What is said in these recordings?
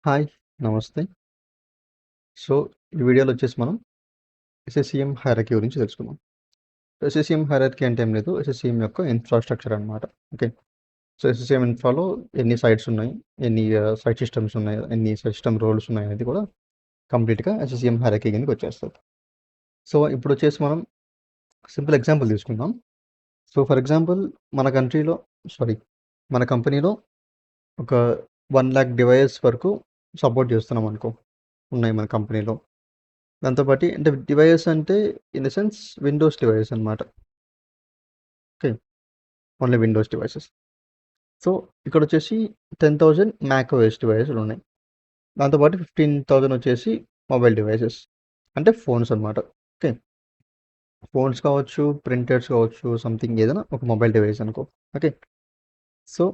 Hi. నమస్తే. So, ఈ వీడియోలో వచ్చేసి మనం ఎస్ఎస్‌సీఎం హైరార్కీ గురించి తెలుసుకుందాం. ఎస్ఎస్‌సీఎం హైరార్కీ అంటే ఏం లేదు. ఎస్ఎస్‌సీఎం యొక్క ఇన్‌ఫ్రాస్ట్రక్చర్ అన్నమాట. ఓకే. సో, ఎస్ఎస్‌సీఎం ఇన్‌ఫ్రాలో ఎన్ని సైట్స్ ఉన్నాయి, ఎన్ని సైట్ సిస్టమ్స్ ఉన్నాయి, ఎన్ని సిస్టమ్ రోల్స్ ఉన్నాయి అనేది కూడా కంప్లీట్‌గా ఎస్ఎస్‌సీఎం హైరార్కీ కిందకి వచ్చేస్తది. సో, ఇప్పుడొచ్చేసి మనం సింపుల్ ఎగ్జాంపుల్ తీసుకుందాం. సో, ఫర్ ఎగ్జాంపుల్ మన కంట్రీలో సారీ మన కంపెనీలో ఒక 1,00,000 డివైసెస్ వరకు సపోర్ట్ చేస్తున్నాం అనుకో, ఉన్నాయి మన కంపెనీలో. దాంతో పాటి అంటే డివైస్ అంటే in the sense Windows device అనమాట. Okay. Only Windows devices. So, ఇక్కడొచ్చేసి 10,000 మ్యాక్ ఓఎస్ డివైసెసులున్నాయి. దాంతో పాటు 15,000 వచ్చేసి మొబైల్ డివైసెస్. అంటే ఫోన్స్ అనమాట. ఓకే. ఫోన్స్ కావచ్చు, ప్రింటర్స్ కావచ్చు, సంథింగ్ ఏదైనా ఒక మొబైల్ డివైస్ అనుకో. ఓకే. సో,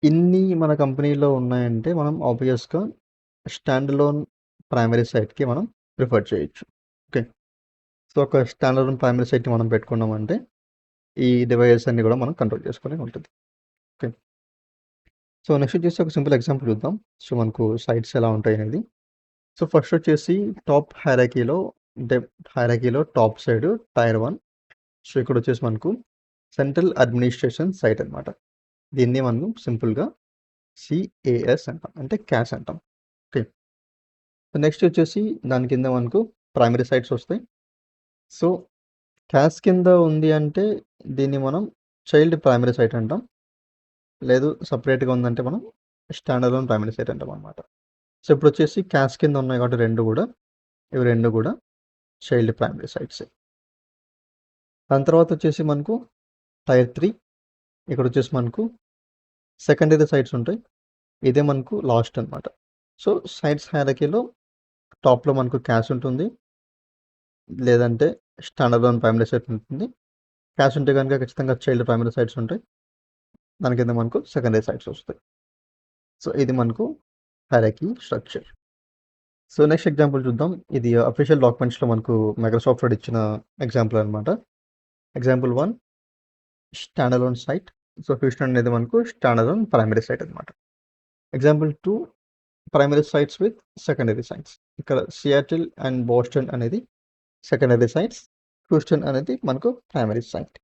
ఇన్ని మన కంపెనీలో ఉన్నాయంటే మనం ఆబ్వియస్‌గా స్టాండ్ అలోన్ ప్రైమరీ సైట్‌కి మనం ప్రిఫర్ చేయొచ్చు. ఓకే. సో, ఒక స్టాండ్ అలోన్ ప్రైమరీ సైట్‌ని మనం పెట్టుకున్నామంటే ఈ డివైసెస్ అన్నీ కూడా మనం కంట్రోల్ చేసుకోవడానికి ఉంటుంది. ఓకే. సో, నెక్స్ట్ వచ్చేసి ఒక సింపుల్ ఎగ్జాంపుల్ చూద్దాం. సో, మనకు సైట్స్ ఎలా ఉంటాయనేది. సో, ఫస్ట్ వచ్చేసి టాప్ హైరార్కీలో అంటే హైరార్కీలో టాప్ సైడ్ టైర్ 1. సో, ఇక్కడొచ్చేసి మనకు సెంట్రల్ అడ్మినిస్ట్రేషన్ సైట్ అనమాట. దీన్ని మనం సింపుల్‌గా సీఏఎస్ అంటాం. అంటే క్యాస్ అంటాం. ఓకే. సో, నెక్స్ట్ వచ్చేసి దాని కింద మనకు ప్రైమరీ సైట్స్ వస్తాయి. సో, క్యాస్ కింద ఉంది అంటే దీన్ని మనం చైల్డ్ ప్రైమరీ సైట్ అంటాం. లేదు సెపరేట్‌గా ఉందంటే మనం స్టాండ్ అలోన్ ప్రైమరీ సైట్ అంటాం అనమాట. సో, ఇప్పుడొచ్చేసి క్యాస్ కింద ఉన్నాయి కాబట్టి 2 కూడా ఇవి 2 కూడా చైల్డ్ ప్రైమరీ సైట్సే. దాని తర్వాత వచ్చేసి మనకు టైర్ 3 ఇక్కడొచ్చేసి మనకు సెకండరీ సైట్స్ ఉంటాయి. ఇదే మనకు లాస్ట్ అనమాట. సో, సైట్స్ హైరార్కీలో టాప్‌లో మనకు క్యాష్ ఉంటుంది. లేదంటే స్టాండ్ అలోన్ ప్రైమరీ సైట్ ఉంటుంది. క్యాష్ ఉంటే గనుక ఖచ్చితంగా చైల్డ్ ప్రైమరీ సైట్స్ ఉంటాయి. దాని కింద మనకు సెకండరీ సైట్స్ వస్తాయి. సో, ఇది మనకు hierarchy structure. So, next example చూద్దాం. ఇది అఫీషియల్ డాక్యుమెంట్స్‌లో మనకు మైక్రోసాఫ్ట్ వర్డ్ ఇచ్చిన ఎగ్జాంపుల్ అనమాట. Example 1 stand alone site. So, Houston అనేది మనకు స్టాండ్ అలోన్ ప్రైమరీ సైట్ అనమాట. Example 2 primary sites with secondary sites. ఇక్కడ సియాటిల్ అండ్ బోస్టన్ అనేది సెకండరీ సైట్స్. హ్యూస్టన్ అనేది మనకు ప్రైమరీ సైట్.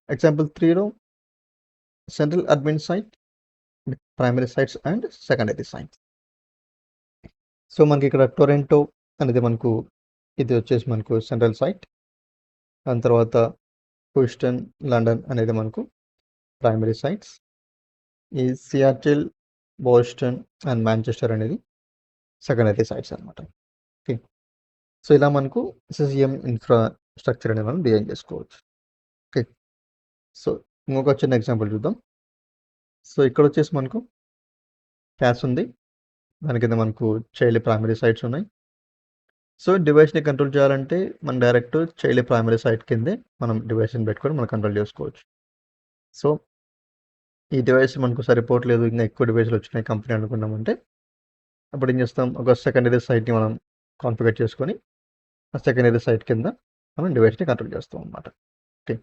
ఎగ్జాంపుల్ 3లో central admin site with primary sites and secondary sites. So, మనకి ఇక్కడ టొరంటో అనేది మనకు ఇది వచ్చేసి మనకు సెంట్రల్ సైట్. దాని తర్వాత హ్యూస్టన్, లండన్ అనేది మనకు ప్రైమరీ సైట్స్. ఈ సియాటిల్, బోస్టన్ అండ్ మాంచెస్టర్ అనేది సెకండరీ సైట్స్ అనమాట. ఓకే. సో, ఇలా మనకు ఎస్ఎస్‌సీఎం ఇన్‌ఫ్రాస్ట్రక్చర్ అనేది మనం డిజైన్ చేసుకోవచ్చు. ఓకే. సో, ఇంకొక చిన్న ఎగ్జాంపుల్ చూద్దాం. సో, ఇక్కడొచ్చేసి మనకు క్యాష్ ఉంది. దాని కింద మనకు చైల్డ్ ప్రైమరీ సైట్స్ ఉన్నాయి. సో, డివైస్‌ని కంట్రోల్ చేయాలంటే మనం డైరెక్ట్ చైల్డ్ ప్రైమరీ సైట్ కిందే మనం డివైస్‌ని పెట్టుకొని మనం కంట్రోల్ చేసుకోవచ్చు. సో, ఈ డివైస్ మనకు సరిపోవట్లేదు. ఇంకా ఎక్కువ డివైస్‌లు వచ్చినాయి కంపెనీ అనుకున్నామంటే అప్పుడు ఏం చేస్తాం, ఒక సెకండరీ సైట్‌ని మనం కాన్ఫిగర్ చేసుకొని, ఆ సెకండరీ సైట్ కింద మనం డివైస్‌ని కంట్రోల్ చేస్తాం అనమాట. ఓకే.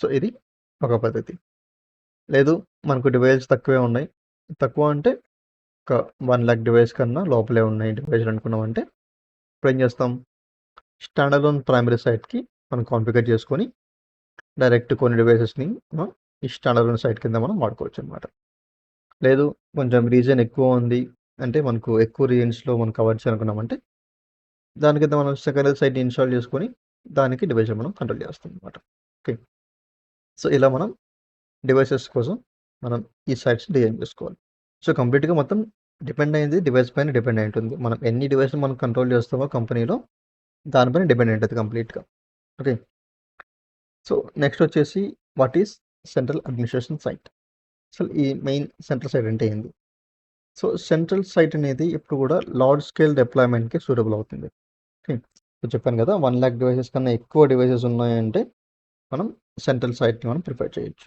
సో, ఇది ఒక పద్ధతి. లేదు మనకు డివైస్ తక్కువే ఉన్నాయి. తక్కువ అంటే ఒక 1,00,000 డివైస్ కన్నా లోపలే ఉన్నాయి డివైస్‌లు అనుకున్నామంటే, ఇప్పుడేం చేస్తాం, స్టాండ్ అలోన్ ప్రైమరీ సైట్‌కి మనం కాన్ఫిగర్ చేసుకొని, డైరెక్ట్ కొన్ని డివైసెస్‌ని మనం ఈ స్టాండ్ అలోన్ సైట్ కింద మనం వాడుకోవచ్చు అనమాట. లేదు కొంచెం రీజియన్ ఎక్కువ ఉంది అంటే మనకు ఎక్కువ రీజియన్స్‌లో మనం కవర్ చేయాలనుకున్నామంటే దాని కింద మనం సెకండరీ సైట్‌ని ఇన్‌స్టాల్ చేసుకొని, దానికి డివైస్‌ని మనం కంట్రోల్ చేస్తాం అనమాట. ఓకే. సో, ఇలా మనం డివైసెస్ కోసం మనం ఈ సైట్స్ డిజైన్ చేసుకోవాలి. సో, కంప్లీట్‌గా మొత్తం డిపెండ్ అయ్యింది డివైస్ పైన డిపెండ్ అయి ఉంటుంది. మనం ఎన్ని డివైస్‌ని మనం కంట్రోల్ చేస్తామో కంపెనీలో దానిపైన డిపెండ్ అయి ఉంటది కంప్లీట్‌గా. ఓకే. సో, నెక్స్ట్ వచ్చేసి what is central administration site. అసలు ఈ మెయిన్ సెంట్రల్ సైట్ అంటే ఏంది? సో, సెంట్రల్ సైట్ అనేది ఎప్పుడు కూడా లార్జ్ స్కేల్ డిప్లాయ్‌మెంట్‌కి సూటబుల్ అవుతుంది. ఓకే. సో, చెప్పాను కదా! 1,00,000 డివైసెస్ కన్నా ఎక్కువ డివైసెస్ ఉన్నాయంటే మనం సెంట్రల్ సైట్‌ని మనం ప్రిఫర్ చేయొచ్చు.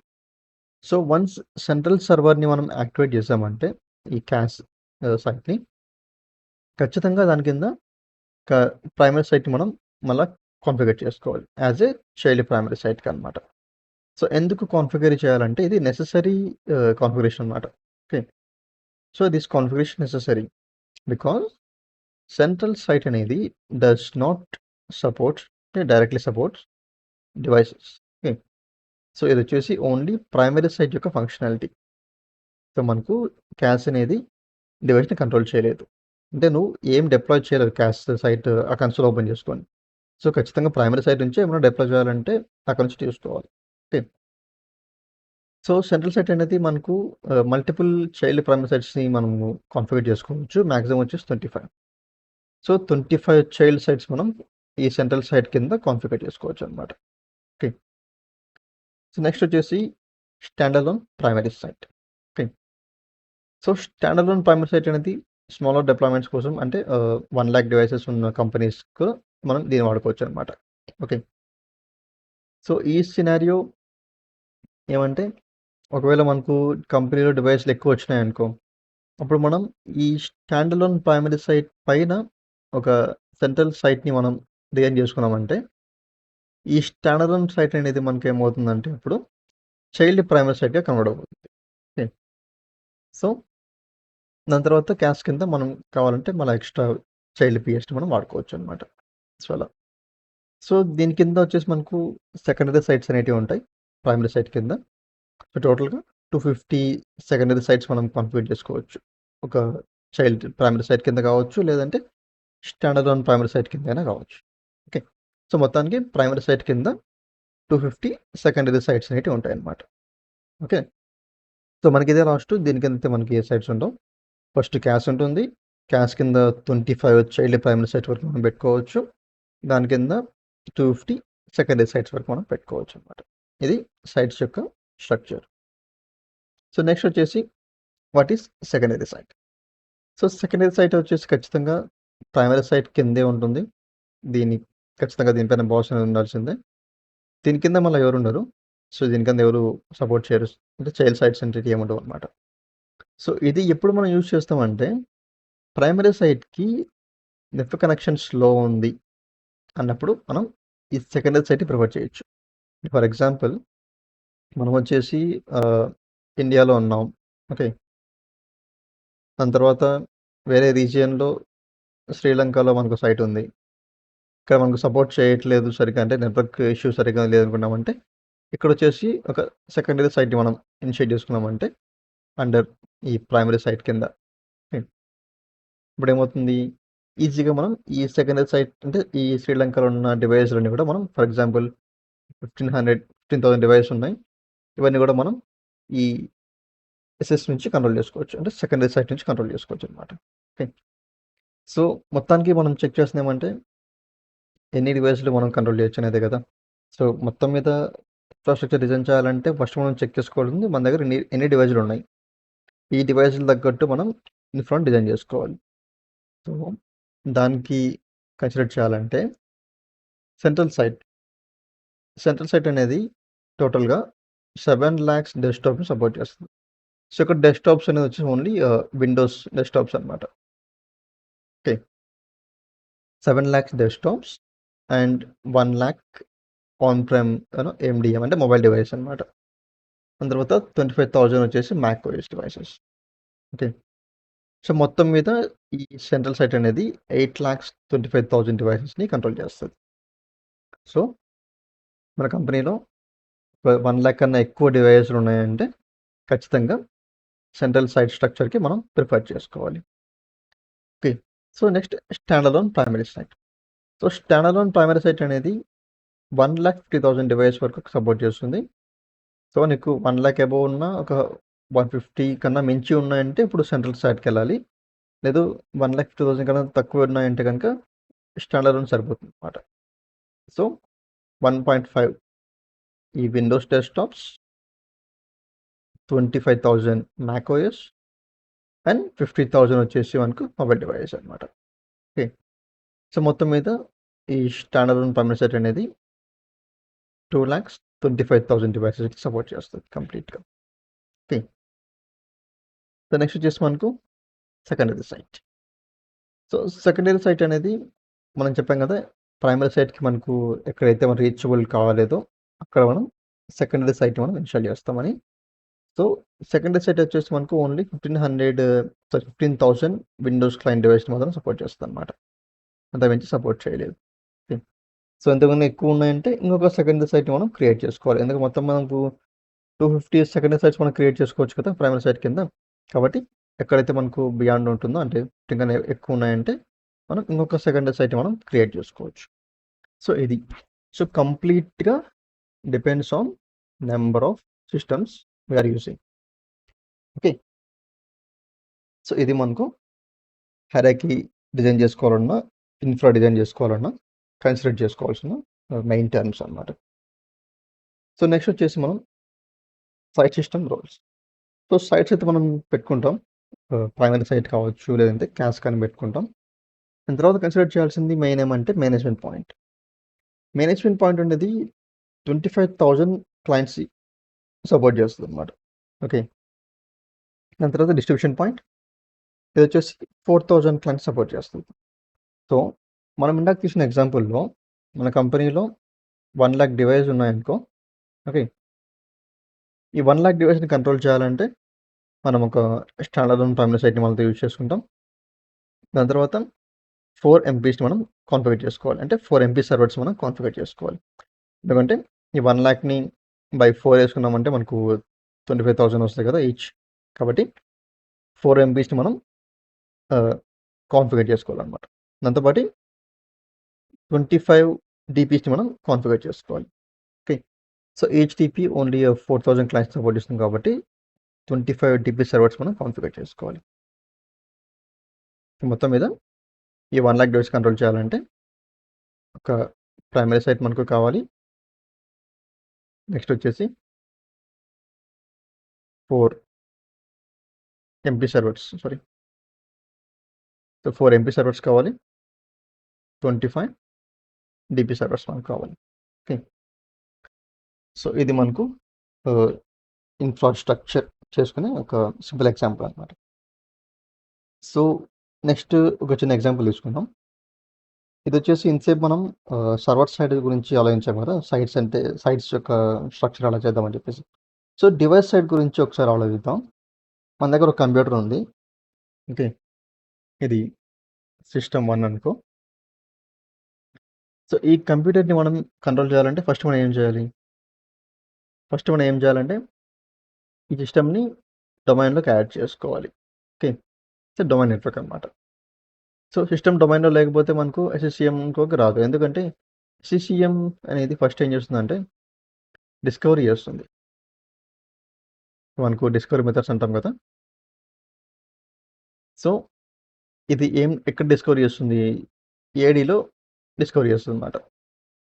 సో, వన్స్ సెంట్రల్ సర్వర్‌ని మనం యాక్టివేట్ చేసామంటే ఈ క్యాష్ సైట్‌ని ఖచ్చితంగా దాని కింద క ప్రైమరీ సైట్‌ని మనం మళ్ళా కాన్ఫిగర్ చేసుకోవాలి. యాస్ ఎ చైల్డ్ ప్రైమరీ సైట్‌కనమాట. సో, ఎందుకు కాన్ఫిగర్ చేయాలంటే ఇది నెసెసరీ కాన్ఫిగరేషన్ అనమాట. Okay. So this configuration necessary because central site అనేది does not support directly supports devices. Okay. So ఇది వచ్చేసి ఓన్లీ ప్రైమరీ సైట్ యొక్క ఫంక్షనాలిటీ. సో మనకు క్యాష్ అనేది డివైస్ని కంట్రోల్ చేయలేదు. అంటే నువ్వు ఏం డిప్లాయ్ చేయలేదు క్యాష్ సైట్ ఆ కన్సోల్ ఓపెన్ చేసుకొని. సో ఖచ్చితంగా ప్రైమరీ సైట్ నుంచి ఏమైనా డిప్లాయ్ చేయాలంటే అక్కడ నుంచి తీసుకోవాలి. ఓకే. సో సెంట్రల్ సైట్ అనేది మనకు మల్టిపుల్ చైల్డ్ ప్రైమరీ సైట్స్ని మనము కాన్ఫిగర్ చేసుకోవచ్చు. మ్యాక్సిమం వచ్చేసి 25. సో 25 చైల్డ్ సైట్స్ మనం ఈ సెంట్రల్ సైట్ కింద కాన్ఫిగర్ చేసుకోవచ్చు అనమాట. ఓకే. సో నెక్స్ట్ వచ్చేసి standalone primary site. Okay. So standalone primary site అనేది స్మాలర్ డిప్లాయ్మెంట్స్ కోసం, అంటే 1,00,000 డివైసెస్ ఉన్న కంపెనీస్కు మనం దీన్ని వాడుకోవచ్చు అనమాట. ఓకే. సో ఈ సినారియో ఏమంటే ఒకవేళ మనకు కంపెనీలో డివైస్లు ఎక్కువ వచ్చినాయనుకో, అప్పుడు మనం ఈ స్టాండర్లోన్ ప్రైమరీ సైట్ పైన ఒక సెంట్రల్ సైట్ని మనం డిజైన్ చేసుకున్నామంటే ఈ స్టాండర్లోన్ సైట్ అనేది మనకి ఏమవుతుందంటే ఇప్పుడు చైల్డ్ ప్రైమరీ సైట్గా కన్వర్ట్ అవుతుంది. ఓకే. సో దాని తర్వాత క్యాష్ కింద మనం కావాలంటే మన ఎక్స్ట్రా చైల్డ్ పిఎస్ని మనం వాడుకోవచ్చు అనమాట. సో అలా. సో దీని కింద వచ్చేసి మనకు సెకండరీ సైట్స్ అనేటివి ఉంటాయి ప్రైమరీ సైట్ కింద. సో టోటల్గా 250 సెకండరీ సైట్స్ మనం కాన్ఫిగర్ చేసుకోవచ్చు. ఒక చైల్డ్ ప్రైమరీ సైట్ కింద కావచ్చు, లేదంటే స్టాండర్లోన్ ప్రైమరీ సైట్ కింద అయినా కావచ్చు. ఓకే. సో మొత్తానికి ప్రైమరీ సైట్ కింద 250 సెకండరీ సైట్స్ అనేటివి ఉంటాయి అన్నమాట. ఓకే. సో మనకి ఇదే లాస్ట్. దీని కింద మనకి ఏ సైట్స్ ఉండవు. ఫస్ట్ క్యాష్ ఉంటుంది. క్యాష్ కింద 25 చైల్డ్ ప్రైమరీ సైట్ వరకు మనం పెట్టుకోవచ్చు. దాని కింద 250 సెకండరీ సైట్స్ వరకు మనం పెట్టుకోవచ్చు అనమాట. ఇది సైట్స్ యొక్క స్ట్రక్చర్. సో నెక్స్ట్ వచ్చేసి what is secondary site. So secondary site వచ్చేసి ఖచ్చితంగా ప్రైమరీ సైట్ కిందే ఉంటుంది. ఖచ్చితంగా దీనిపైన బాస్ అనేది ఉండాల్సిందే. దీని కింద మళ్ళీ ఎవరు ఉండరు. సో దీని కింద ఎవరు సపోర్ట్ చేయరు. అంటే చైల్డ్ సైట్స్ అంటే ఏముండవు అనమాట. సో ఇది ఎప్పుడు మనం యూజ్ చేస్తామంటే ప్రైమరీ సైట్కి నెట్ కనెక్షన్ స్లో ఉంది అన్నప్పుడు మనం ఈ సెకండరీ సైట్ ప్రిఫర్ చేయొచ్చు. ఫర్ ఎగ్జాంపుల్ మనం వచ్చేసి ఇండియాలో ఉన్నాం. ఓకే. దాని తర్వాత వేరే రీజియన్లో శ్రీలంకలో మనకు సైట్ ఉంది. ఇక్కడ మనకు సపోర్ట్ చేయట్లేదు సరిగ్గా, అంటే నెట్వర్క్ ఇష్యూ సరిగ్గా లేదనుకున్నామంటే ఇక్కడ వచ్చేసి ఒక సెకండరీ సైట్ని మనం ఇనిషియేట్ చేసుకున్నామంటే అండర్ ఈ ప్రైమరీ సైట్ కింద. ఇప్పుడు ఏమవుతుంది, ఈజీగా మనం ఈ సెకండరీ సైట్ అంటే ఈ శ్రీలంకలో ఉన్న డివైస్లన్నీ కూడా మనం ఫర్ ఎగ్జాంపుల్ 15,000 డివైస్ ఉన్నాయి. ఇవన్నీ కూడా మనం ఈ ఎస్ఎస్ నుంచి కంట్రోల్ చేసుకోవచ్చు. అంటే సెకండరీ సైట్ నుంచి కంట్రోల్ చేసుకోవచ్చు అనమాట. ఓకే. సో మొత్తానికి మనం చెక్ చేస్తున్నాం ఏమంటే ఎన్ని డివైస్లు మనం కంట్రోల్ చేయొచ్చు అనేదే కదా. సో మొత్తం మీద ఇన్ఫ్రాస్ట్రక్చర్ డిజైన్ చేయాలంటే ఫస్ట్ మనం చెక్ చేసుకోవాల్సింది మన దగ్గర ఎన్ని డివైస్లు ఉన్నాయి. ఈ డివైస్లు తగ్గట్టు మనం ఇన్ఫ్రా డిజైన్ చేసుకోవాలి. సో దానికి కన్సిడర్ చేయాలంటే సెంట్రల్ సైట్ అనేది టోటల్గా 7 lakhs డెస్క్టాప్ని సపోర్ట్ చేస్తుంది. సో ఇక్కడ డెస్క్టాప్స్ అనేది వచ్చి ఓన్లీ విండోస్ డెస్క్టాప్స్ అనమాట. Okay. 7 lakhs desktops and 1 lakh on prime MDM అంటే మొబైల్ డివైస్ అనమాట. దాని తర్వాత 25,000 వచ్చేసి Mac OS devices. Okay. So మొత్తం మీద ఈ సెంట్రల్ సైట్ అనేది 8,25,000 డివైసెస్ని కంట్రోల్ చేస్తుంది. సో మన కంపెనీలో 1 lakh కన్నా ఎక్కువ డివైసెస్లు ఉన్నాయంటే ఖచ్చితంగా సెంట్రల్ సైట్ స్ట్రక్చర్కి మనం ప్రిఫర్ చేసుకోవాలి. Okay. So next standalone primary site. So standalone primary site అనేది 1,50,000 డివైస్ వరకు సపోర్ట్ చేస్తుంది. సో నీకు 1 lakh అబోవ్ ఉన్న ఒక 150 కన్నా మించి ఉన్నాయంటే ఇప్పుడు సెంట్రల్ సైట్కి వెళ్ళాలి. లేదు 1,50,000 కన్నా తక్కువ ఉన్నాయంటే కనుక స్టాండర్లోన్ సరిపోతుంది అనమాట. సో 1.5 ఈ Windows desktops, 25,000 Mac OS and 50,000 వచ్చేసి మనకు మొబైల్ డివైస్ అనమాట. ఓకే. సో మొత్తం మీద ఈ స్టాండర్లోన్ ప్రైమరీ సైట్ అనేది 2,25,000 డివైసెస్కి సపోర్ట్ చేస్తుంది కంప్లీట్గా. ఓకే. సో నెక్స్ట్ వచ్చేసి మనకు secondary site. So secondary site అనేది మనం చెప్పాం కదా, ప్రైమరీ సైట్కి మనకు ఎక్కడైతే మనం రీచబుల్ కావాలేదో అక్కడ మనం సెకండరీ సైట్ మనం ఇన్స్టాల్ చేస్తామని. సో సెకండరీ సైట్ వచ్చేసి మనకు ఓన్లీ 15,000 విండోస్ క్లయింట్ డివైస్ మాత్రం సపోర్ట్ చేస్తుంది అనమాట. అంతకుమించి సపోర్ట్ చేయలేదు. ఓకే. సో ఎంతకన్నా ఎక్కువ ఉన్నాయంటే ఇంకొక సెకండరీ సైట్ మనం క్రియేట్ చేసుకోవాలి. ఎందుకంటే మొత్తం మనకు 250 సెకండరీ సైట్స్ మనం క్రియేట్ చేసుకోవచ్చు కదా ప్రైమరీ సైట్ కింద. కాబట్టి ఎక్కడైతే మనకు బియాండ్ ఉంటుందో అంటే ఇంకా ఎక్కువ ఉన్నాయంటే మనం ఇంకొక సెకండరీ సైట్ మనం క్రియేట్ చేసుకోవచ్చు. సో ఇది సో కంప్లీట్గా depends on number of systems we're using. Okay. So ఇది మనకు హైరార్కీ డిజైన్ చేసుకోవాలన్నా ఇన్ఫ్రా డిజైన్ చేసుకోవాలన్నా కన్సిడర్ చేసుకోవాల్సిన మెయిన్ టర్మ్స్ అన్నమాట. సో నెక్స్ట్ వచ్చేసి మనం site system roles. So sites అయితే మనం పెట్టుకుంటాం, ప్రైమరీ సైట్ కావచ్చు లేదంటే క్యాష్ కానీ పెట్టుకుంటాం. దాని తర్వాత కన్సిడర్ చేయాల్సింది మెయిన్ ఏమంటే మేనేజ్మెంట్ పాయింట్. మేనేజ్మెంట్ పాయింట్ అనేది 25,000 క్లయింట్స్ సపోర్ట్ చేస్తుంది అనమాట. ఓకే. దాని తర్వాత డిస్ట్రిబ్యూషన్ పాయింట్ ఇది వచ్చేసి 4,000 క్లయింట్స్ సపోర్ట్ చేస్తుంది. సో మనం ఇందాక తీసిన ఎగ్జాంపుల్లో మన కంపెనీలో 1,00,000 డివైస్ ఉన్నాయనుకో. ఓకే. ఈ 1,00,000 డివైస్ని కంట్రోల్ చేయాలంటే మనం ఒక స్టాండర్డ్ ప్రైమరీ సైట్ని మనతో యూజ్ చేసుకుంటాం. దాని తర్వాత 4 ఎంపీస్ని మనం కాన్ఫిగర్ చేసుకోవాలి. అంటే 4 ఎంపీ సర్వర్స్ మనం కాన్ఫిగర్ చేసుకోవాలి. ఎందుకంటే ఈ 1,00,000ని బై 4 వేసుకున్నామంటే మనకు 25,000 వస్తాయి కదా ఈచ్. కాబట్టి 4 ఎంపీస్ని మనం కాన్ఫిగర్ చేసుకోవాలన్నమాట. దాంతోపాటు 25 డిపిస్ని మనం కాన్ఫిగర్ చేసుకోవాలి. Okay. So each DP only 4,000 clients support చేస్తుంది కాబట్టి 25 డిపి సర్వర్స్ మనం కాన్ఫిగర్ చేసుకోవాలి. మొత్తం మీద ఈ 1,00,000 డివైస్ కంట్రోల్ చేయాలంటే ఒక ప్రైమరీ సైట్ మనకు కావాలి. నెక్స్ట్ వచ్చేసి 4 MP servers so 4 MP servers కావాలి, 25 డిపి సర్వర్స్ మనకు కావాలి. ఓకే. సో ఇది మనకు ఇన్ఫ్రాస్ట్రక్చర్ చేసుకునే ఒక సింపుల్ ఎగ్జాంపుల్ అనమాట. సో నెక్స్ట్ ఒక చిన్న ఎగ్జాంపుల్ తీసుకుందాం. ఇది వచ్చేసి ఇంతసేపు మనం సర్వర్ సైడ్ గురించి ఆలోచించాం కదా, సైట్స్ అంటే సైట్స్ యొక్క స్ట్రక్చర్ అలా చేద్దామని చెప్పేసి. సో డివైస్ సైడ్ గురించి ఒకసారి ఆలోచిద్దాం. మన దగ్గర ఒక కంప్యూటర్ ఉంది. ఓకే. ఇది సిస్టమ్ 1 అనుకో. సో ఈ కంప్యూటర్ని మనం కంట్రోల్ చేయాలంటే ఫస్ట్ మనం ఏం చేయాలి ఈ సిస్టమ్ని డొమైన్లోకి యాడ్ చేసుకోవాలి. ఓకే. సో డొమైన్ నెట్వర్క్ అనమాట. సో సిస్టమ్ డొమైన్లో లేకపోతే మనకు SCCMకి రాదు. ఎందుకంటే SCCM అనేది ఫస్ట్ ఏం చేస్తుందంటే డిస్కవరీ చేస్తుంది. మనకు డిస్కవరీ మెథడ్స్ అంటాం కదా. సో ఇది ఎక్కడ డిస్కవరీ చేస్తుంది? ఏడీలో డిస్కవరీ చేస్తుంది అన్నమాట.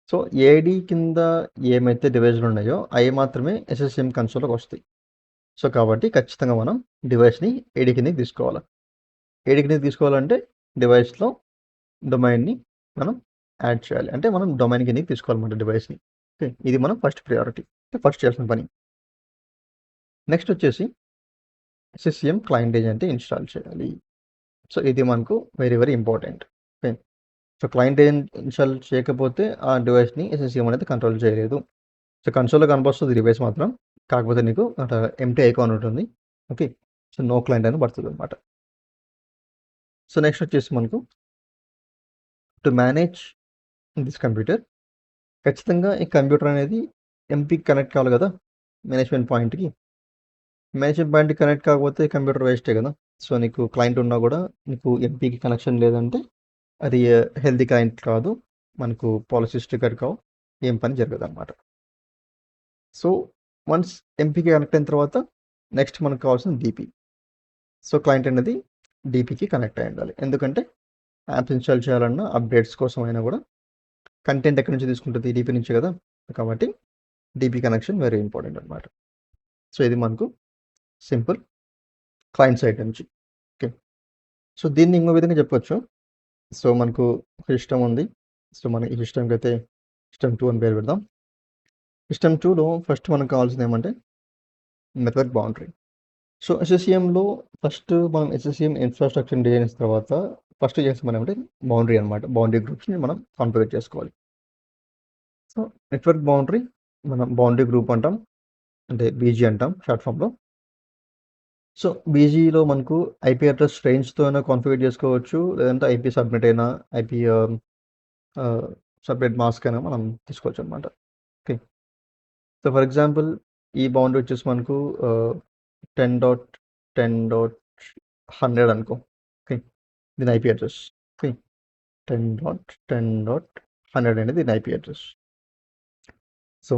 సో ఏడీ కింద ఏమైతే డివైస్లు ఉన్నాయో అవి మాత్రమే SCCM కన్సోల్లోకి వస్తాయి. సో కాబట్టి ఖచ్చితంగా మనం డివైస్ని ఏడీ కిందకి తీసుకోవాలి. ఏడీ కిందకి తీసుకోవాలంటే డివైస్లో డొమైన్ని మనం యాడ్ చేయాలి. అంటే మనం డొమైన్ కిందకి తీసుకోవాలన్నమాట డివైస్ని. ఓకే. ఇది మనం ఫస్ట్ ప్రియారిటీ, ఫస్ట్ చేయాల్సిన పని. నెక్స్ట్ వచ్చేసి SCCM క్లయింట్ ఏజెంట్ ఇన్స్టాల్ చేయాలి. సో ఇది మనకు very very important. Okay. So client agent install చేయకపోతే ఆ డివైస్ని SCCM అనేది కంట్రోల్ చేయలేదు. సో కన్సోల్లో కనిపిస్తుంది డివైస్ మాత్రం, కాకపోతే నీకు అట్లా ఎంటీ ఐకాన్ ఉంటుంది. ఓకే. సో నో క్లయింట్ అని పడుతుంది అనమాట. సో నెక్స్ట్ వచ్చేసి మనకు టు మేనేజ్ దిస్ కంప్యూటర్ ఖచ్చితంగా ఈ కంప్యూటర్ అనేది ఎంపీకి కనెక్ట్ కావాలి కదా మేనేజ్మెంట్ పాయింట్కి. మేనేజ్మెంట్ పాయింట్కి కనెక్ట్ కాకపోతే కంప్యూటర్ వేస్టే కదా. సో నీకు క్లయింట్ ఉన్నా కూడా నీకు ఎంపీకి కనెక్షన్ లేదంటే అది హెల్తీ క్లయింట్ కాదు, మనకు పాలసీ స్టిక్కర్ కావు, ఏం పని జరగదు అనమాట. సో వన్స్ ఎంపీకి కనెక్ట్ అయిన తర్వాత నెక్స్ట్ మనకు కావాల్సిన డిపి. సో క్లయింట్ అనేది డిపికి కనెక్ట్ అయి ఉండాలి. ఎందుకంటే యాప్స్ ఇన్స్టాల్ చేయాలన్నా అప్డేట్స్ కోసం అయినా కూడా కంటెంట్ ఎక్కడి నుంచి తీసుకుంటుంది? డిపి నుంచి కదా. కాబట్టి డిపి కనెక్షన్ వెరీ ఇంపార్టెంట్ అనమాట. సో ఇది మనకు సింపుల్ క్లయింట్ సైడ్ నుంచి. ఓకే. సో దీన్ని ఇంకో విధంగా చెప్పొచ్చు. సో మనకు సిస్టమ్ ఉంది. సో మన ఈ సిస్టమ్కి అయితే సిస్టమ్ 2 అని పేరు పెడదాం. సిస్టమ్ 2లో ఫస్ట్ మనకు కావాల్సింది ఏమంటే నెట్వర్క్ బౌండరీ. సో SCCMలో ఫస్ట్ మనం SCCM ఇన్ఫ్రాస్ట్రక్చర్ డిజైన్ చేసిన తర్వాత ఫస్ట్ చేసిన మనం అంటే బౌండరీ అనమాట. బౌండరీ గ్రూప్స్ని మనం కాన్ఫిగర్ చేసుకోవాలి. సో నెట్వర్క్ బౌండరీ మనం బౌండరీ గ్రూప్ అంటాం, అంటే BG అంటాం షార్ట్ ఫామ్లో. సో బీజీలో మనకు ఐపీ అడ్రస్ రేంజ్తో అయినా కాన్ఫిగర్ చేసుకోవచ్చు, లేదంటే ఐపీ సబ్నెట్ అయినా ఐపీ సబ్నెట్ మాస్క్ అయినా మనం తీసుకోవచ్చు అనమాట. ఓకే. సో ఫర్ ఎగ్జాంపుల్ ఈ బౌండరీ వచ్చేసి మనకు 10.10.100 అనుకో. ఓకే. దీని ఐపీ అడ్రస్. ఓకే. 10.10.100 అనేది దీని ఐపీ అడ్రస్. సో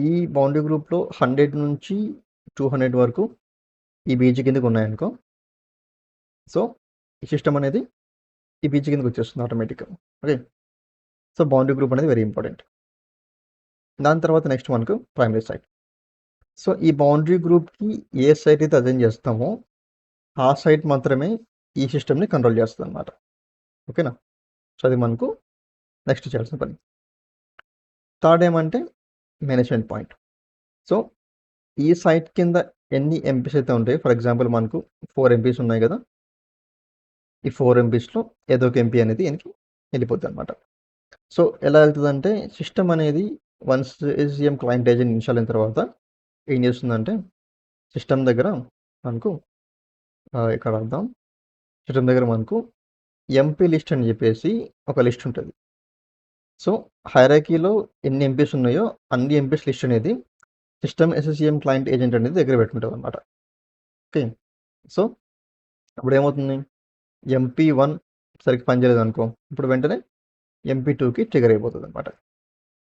ఈ బౌండరీ గ్రూప్లో 100 నుంచి 200 వరకు ఈ బీజీ కిందకి ఉన్నాయనుకో. సో ఈ సిస్టమ్ అనేది ఈ బీజీ కిందకి వచ్చేస్తుంది ఆటోమేటిక్గా. ఓకే. సో బౌండరీ గ్రూప్ అనేది వెరీ ఇంపార్టెంట్. దాని తర్వాత నెక్స్ట్ మనకు ప్రైమరీ సైట్. సో ఈ బౌండరీ గ్రూప్కి ఏ సైట్ అయితే అజైన్ చేస్తామో ఆ సైట్ మాత్రమే ఈ సిస్టమ్ని కంట్రోల్ చేస్తుంది అనమాట. ఓకేనా. సో అది మనకు నెక్స్ట్ చేయాల్సిన పని. థర్డ్ ఏమంటే మేనేజ్మెంట్ పాయింట్. సో ఈ సైట్ కింద ఎన్ని ఎంపీస్ అయితే ఉంటాయి, ఫర్ ఎగ్జాంపుల్ మనకు 4 ఎంపీస్ ఉన్నాయి కదా. ఈ 4 ఎంపీస్లో ఏదో ఒక ఎంపీ అనేది దీనికి వెళ్ళిపోతుంది అనమాట. సో ఎలా వెళ్తుందంటే సిస్టమ్ అనేది once SCCM client agent install అయిన తర్వాత ఏం చేస్తుందంటే సిస్టమ్ దగ్గర మనకు ఇక్కడ అర్థం సిస్టమ్ దగ్గర మనకు ఎంపీ లిస్ట్ అని చెప్పేసి ఒక లిస్ట్ ఉంటుంది. సో హైరాకీలో ఎన్ని ఎంపీస్ ఉన్నాయో అన్ని ఎంపీస్ లిస్ట్ అనేది సిస్టమ్ SCCM క్లయింట్ ఏజెంట్ అనేది దగ్గర పెట్టుకుంటుంది అనమాట. ఓకే. సో ఇప్పుడు ఏమవుతుంది, MP1 సరిగ్గా పనిచేయలేదు అనుకో, ఇప్పుడు వెంటనే MP2కి ట్రిగర్ అయిపోతుంది అనమాట.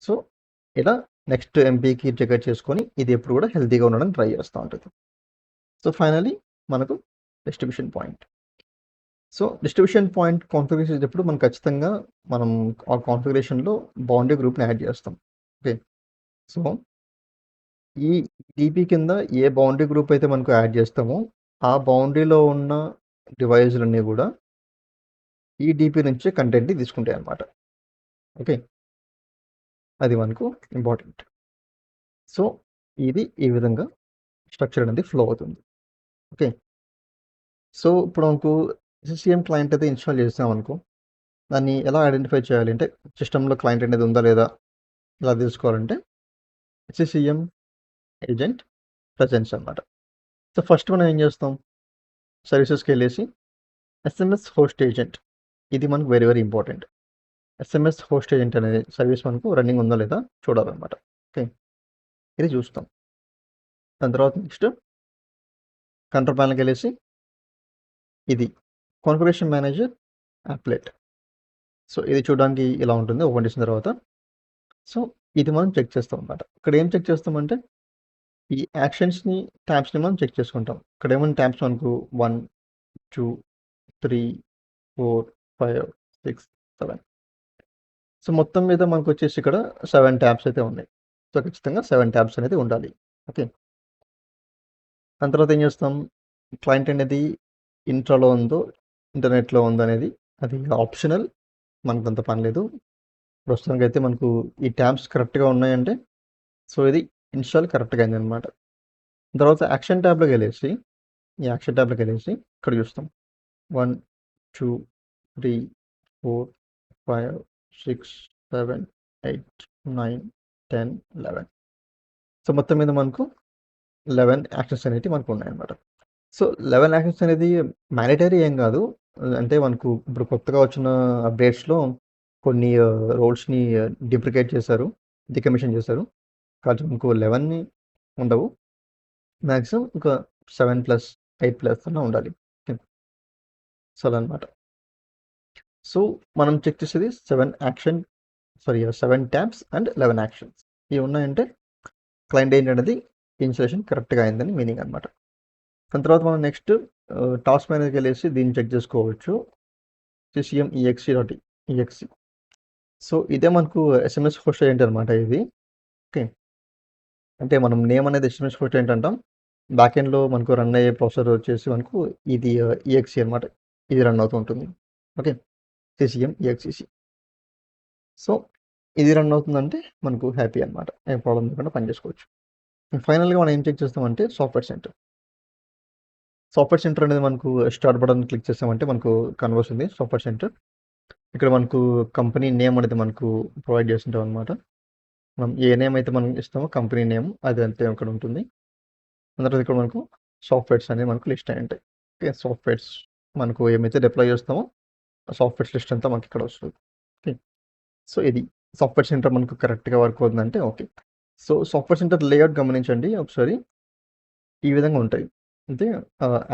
సో ఇలా నెక్స్ట్ ఎంపీకి ట్రిగర్ చేసుకొని ఇది ఎప్పుడు కూడా హెల్తీగా ఉండడానికి ట్రై చేస్తూ ఉంటుంది. సో ఫైనలీ మనకు distribution point. So distribution point configuration చేసేటప్పుడు మనం ఖచ్చితంగా మనం ఆ కాన్ఫిగరేషన్లో బౌండరీ గ్రూప్ని యాడ్ చేస్తాం. ఓకే. సో ఈ డీపీ కింద ఏ బౌండరీ గ్రూప్ అయితే మనకు యాడ్ చేస్తామో ఆ బౌండరీలో ఉన్న డివైజులన్నీ కూడా ఈ డీపీ నుంచే కంటెంట్ని తీసుకుంటాయి అన్నమాట. ఓకే. అది మనకు ఇంపార్టెంట్. సో ఇది ఈ విధంగా స్ట్రక్చర్ అనేది ఫ్లో అవుతుంది. ఓకే. సో ఇప్పుడు మనకు SCCM క్లయింట్ అయితే ఇన్స్టాల్ చేసామనుకో, దాన్ని ఎలా ఐడెంటిఫై చేయాలి అంటే సిస్టంలో క్లయింట్ అనేది ఉందా లేదా ఎలా తెలుసుకోవాలంటే SCCM ఏజెంట్ ప్రెజెన్స్ అనమాట. సో ఫస్ట్ మనం ఏం చేస్తాం, సర్వీసెస్కి వెళ్ళేసి SMS హోస్ట్ ఏజెంట్, ఇది మనకు very very important. SMS host agent అనేది సర్వీస్ మనకు రన్నింగ్ ఉందా లేదా చూడాలన్నమాట. ఓకే. ఇది చూస్తాం. దాని తర్వాత నెక్స్ట్ కంట్రోల్ ప్యానల్కి వెళ్ళేసి ఇది కాన్ఫిగరేషన్ మేనేజర్ అప్లెట్. సో ఇది చూడడానికి ఇలా ఉంటుంది ఓపెన్ చేసిన తర్వాత. సో ఇది మనం చెక్ చేస్తాం అన్నమాట. ఇక్కడ ఏం చెక్ చేస్తామంటే ఈ యాక్షన్స్ని ట్యాబ్స్ని మనం చెక్ చేసుకుంటాం. ఇక్కడ ఏమైనా ట్యాబ్స్ మనకు 1 2 3 4 5 6 7. సో మొత్తం మీద మనకు వచ్చేసి ఇక్కడ 7 ట్యాబ్స్ అయితే ఉన్నాయి. సో ఖచ్చితంగా 7 ట్యాబ్స్ అనేది ఉండాలి. ఓకే. దాని తర్వాత ఏం చేస్తాం, క్లయింట్ అనేది ఇంట్రాలో ఉందో ఇంటర్నెట్లో ఉందో అనేది అది ఆప్షనల్, మనకు అంత పని లేదు. ప్రస్తుతానికి అయితే మనకు ఈ ట్యాబ్స్ కరెక్ట్గా ఉన్నాయంటే సో ఇది ఇన్స్టాల్ కరెక్ట్గా అయింది అనమాట. తర్వాత యాక్షన్ ట్యాబ్లోకి వెళ్ళేసి ఈ యాక్షన్ ట్యాబ్లోకి వెళ్ళేసి ఇక్కడ చూస్తాం 1 2 3 4 5 6 7 8 9 10 11. సో మొత్తం మీద మనకు 11 యాక్షన్స్ అనేవి మనకు ఉన్నాయన్నమాట. సో 11 యాక్షన్స్ అనేది మ్యాండేటరీ ఏం కాదు. అంటే మనకు ఇప్పుడు కొత్తగా వచ్చిన అప్డేట్స్లో కొన్ని రోల్స్ని డిప్రికేట్ చేశారు, డికమిషన్ చేశారు. కాబట్టి మనకు 11 ఉండవు, మ్యాక్సిమం ఒక 7+ 8+ అలా ఉండాలి. సో అలా అనమాట. సో మనం చెక్ చేసేది 7 ట్యాబ్స్ అండ్ 11 యాక్షన్స్. ఇవి ఉన్నాయంటే క్లయింట్ ఏంటనేది ఇన్స్టాలేషన్ కరెక్ట్గా అయిందని మీనింగ్ అనమాట. దాని తర్వాత మనం నెక్స్ట్ టాస్క్ మేనేజర్కి వెళ్ళేసి దీన్ని చెక్ చేసుకోవచ్చు. SCCM exe. సో ఇదే మనకు SMS హోస్ట్ ఏజెంట్ అనమాట ఇది. ఓకే. అంటే మనం నేమ్ అనేది SMS హోస్ట్ ఏజెంట్ అంటాం. బ్యాక్ ఎండ్లో మనకు రన్ అయ్యే ప్రాసెసర్ వచ్చేసి మనకు ఇది exe అనమాట. ఇది రన్ అవుతూ ఉంటుంది. ఓకే. SCCM exe. సో ఇది రన్ అవుతుందంటే మనకు హ్యాపీ అనమాట, ఏ ప్రాబ్లం లేకుండా పనిచేసుకోవచ్చు. ఫైనల్గా మనం ఏం చెక్ చేస్తామంటే సాఫ్ట్వేర్ సెంటర్ అనేది మనకు స్టార్ట్ బటన్ క్లిక్ చేస్తామంటే మనకు కనబడుతుంది సాఫ్ట్వేర్ సెంటర్. ఇక్కడ మనకు కంపెనీ నేమ్ అనేది మనకు ప్రొవైడ్ చేస్తుంటాం అనమాట. మనం ఏ నేమ్ అయితే మనం ఇస్తామో కంపెనీ నేమ్ అది అంతే ఇక్కడ ఉంటుంది. దాని తర్వాత ఇక్కడ మనకు సాఫ్ట్వేర్స్ అనేవి మనకు లిస్ట్ అయి ఉంటాయి. ఓకే. సాఫ్ట్వేర్స్ మనకు ఏమైతే డిప్లాయ్ చేస్తామో ఆ సాఫ్ట్వేర్స్ లిస్ట్ అంతా మనకి ఇక్కడ వస్తుంది. ఓకే. సో ఇది సాఫ్ట్వేర్ సెంటర్ మనకు కరెక్ట్గా వర్క్ అవుతుందంటే okay. So software centre layout గమనించండి ఒకసారి. ఈ విధంగా ఉంటాయి. అంటే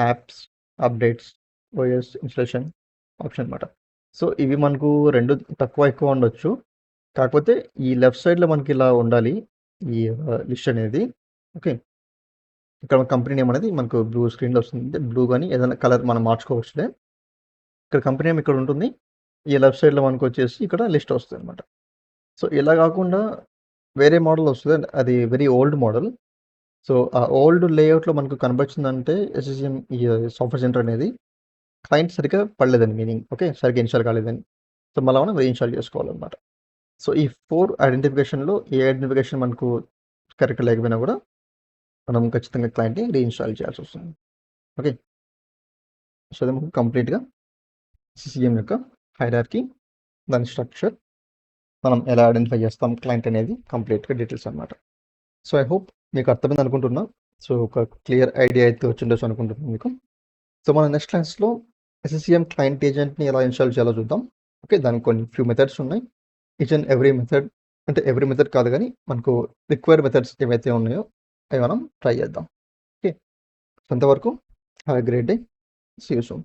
apps, updates, OS installation option అనమాట. సో ఇవి మనకు 2 తక్కువ ఎక్కువ ఉండొచ్చు. కాకపోతే ఈ లెఫ్ట్ సైడ్‌లో మనకి ఇలా ఉండాలి. ఈ లిస్ట్ అనేది. ఓకే. ఇక్కడ కంపెనీ నేమ్ అనేది మనకు బ్లూ స్క్రీన్‌లో వస్తుంది. బ్లూ గాని ఏదైనా కలర్ మనం మార్చుకోవచ్చులే. ఇక్కడ కంపెనీ నేమ్ ఇక్కడ ఉంటుంది. ఈ లెఫ్ట్ సైడ్‌లో మనకొచ్చేసి ఇక్కడ లిస్ట్ వస్తదనమాట. సో ఇలా గాకుండా వేరే మోడల్ వస్తది. అది వెరీ ఓల్డ్ మోడల్. సో ఆ ఓల్డ్ లేఅవుట్‌లో మనకు కనబడుతుందంటే ఎస్ఎస్‌ఎం ఈ సాఫ్ట్వేర్ సెంటర్ అనేది క్లయింట్ సరిగ్గా పడలేదని మీనింగ్. ఓకే. సరిగ్గా ఇన్‌స్టాల్ కాలేదని. సో మళ్ళా మనం రీఇన్‌స్టాల్ చేసుకోవాలనమాట. సో ఈ 4 ఐడెంటిఫికేషన్‌లో ఏ ఐడెంటిఫికేషన్ మనకు కరెక్ట్ లేకపోయినా గూడా మనం ఖచ్చితంగా క్లయింట్‌ని రీఇన్‌స్టాల్ చేయాల్సొస్తుంది. ఓకే. సో అది మనకు కంప్లీట్‌గా ఎస్ఎస్‌ఎం యొక్క హైరార్కీ, దాని స్ట్రక్చర్, మనం ఎలా ఐడెంటిఫై చేస్తాం క్లయింట్ అనేది కంప్లీట్‌గా డీటెయిల్స్ అనమాట. సో ఐ హోప్ మీకు అర్థమైంది అనుకుంటున్నా. సో ఒక క్లియర్ ఐడియా అయితే వచ్చిండొచ్చు అనుకుంటున్నాను మీకు. సో మన నెక్స్ట్ క్లాస్‌లో ఎస్ఎస్‌ఎం క్లయింట్ ఏజెంట్‌ని ఎలా ఇన్‌స్టాల్ చేయాలో చూద్దాం. ఓకే. దానికి కొన్ని ఫ్యూ మెథడ్స్ ఉన్నాయి. ఈచ్ అండ్ ఎవ్రీ మెథడ్ అంటే ఎవ్రీ మెథడ్ కాదు గానీ మనకు రిక్వైర్డ్ మెథడ్స్ ఏవైతే ఉన్నాయో అవి మనం ట్రై చేద్దాం. ఓకే. అంతవరకు have a great day. See you soon.